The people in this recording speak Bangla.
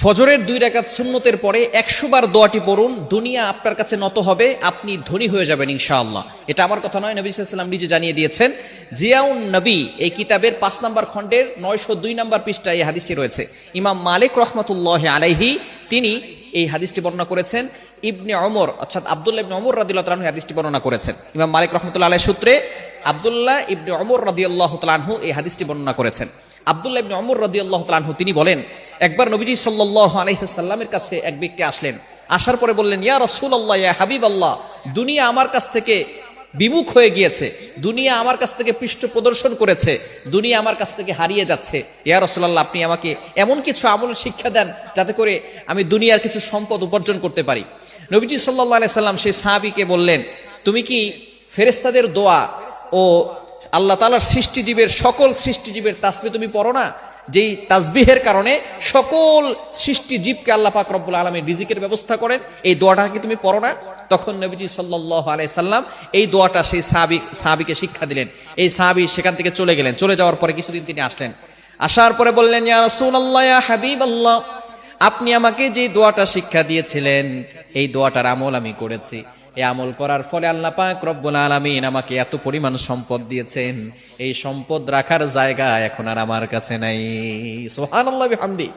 ফজরের 2 রাকাত সুন্নতের পরে 100 বার দোয়াটি পড়ুন, দুনিয়া আপনার কাছে নত হবে, আপনি ধনী হয়ে যাবেন ইনশাআল্লাহ। এটা আমার কথা নয়, নবী সাল্লাল্লাহু আলাইহি ওয়াসাল্লাম নিজে জানিয়ে দিয়েছেন। জিয়াউন নবী এই কিতাবের 5 নম্বর খণ্ডের 902 নম্বর পৃষ্ঠায় এই হাদিসটি রয়েছে। ইমাম মালিক রাহমাতুল্লাহি আলাইহি তিনি এই হাদিসটি বর্ণনা করেছেন। ইবনে ওমর অর্থাৎ আব্দুল্লাহ ইবনে ওমর রাদিয়াল্লাহু তাআলা এই হাদিসটি বর্ণনা করেছেন। ইমাম মালিক রাহমাতুল্লাহি আলাইহি সূত্রে আব্দুল্লাহ ইবনে ওমর রাদিয়াল্লাহু তাআলা এই হাদিসটি বর্ণনা করেছেন। আব্দুল্লাহ ইবনে ওমর রাদিয়াল্লাহু তাআলা তিনি বলেন, একবার নবীজি সাল্লাল্লাহু আলাইহি ওয়াসাল্লামের কাছে এক ব্যক্তি আসলেন। আসার পরে বললেন, ইয়া রাসূলুল্লাহ, ইয়া হাবিবাল্লাহ, দুনিয়া আমার কাছ থেকে বিমুখ হয়ে গিয়েছে, দুনিয়া আমার কাছ থেকে পৃষ্ঠ প্রদর্শন করেছে, দুনিয়া আমার কাছ থেকে হারিয়ে যাচ্ছে। ইয়া রাসূলুল্লাহ, আপনি আমাকে এমন কিছু আমল শিক্ষা দেন যাতে করে আমি দুনিয়ার কিছু সম্পদ উপার্জন করতে পারি। নবীজি সাল্লাল্লাহু আলাইহি সাল্লাম সেই সাহাবীকে বললেন, তুমি কি ফেরেশতাদের দোয়া ও আল্লাহ তাআলার সৃষ্টিজীবের সকল সৃষ্টিজীবের তাসবিহ তুমি পড়ো না? যেই তাসবিহের কারণে সকল সৃষ্টিজীবকে আল্লাহ পাক রব্বুল আলামিন রিজিকের ব্যবস্থা করেন, এই দোয়াটা কি তুমি পড়ো না? তখন নবীজি সাল্লাল্লাহু আলাইহি সাল্লাম এই দোয়াটা সেই সাহাবীকে শিক্ষা দিলেন। এই সাহাবী সেখান থেকে চলে গেলেন। চলে যাওয়ার পরে কিছুদিন তিনি আসলেন। আসার পরে বললেন, ইয়া রাসূলুল্লাহ, ইয়া হাবিবাল্লাহ, আপনি আমাকে যে দোয়াটা শিক্ষা দিয়েছিলেন এই দোয়াটার আমল আমি করেছি। এই আমল করার ফলে আল্লাহ পাক রব্বুল আলামিন আমাকে এত পরিমাণ সম্পদ দিয়েছেন, এই সম্পদ রাখার জায়গা এখন আর আমার কাছে নাই। সুবহানাল্লাহ বিহামদি।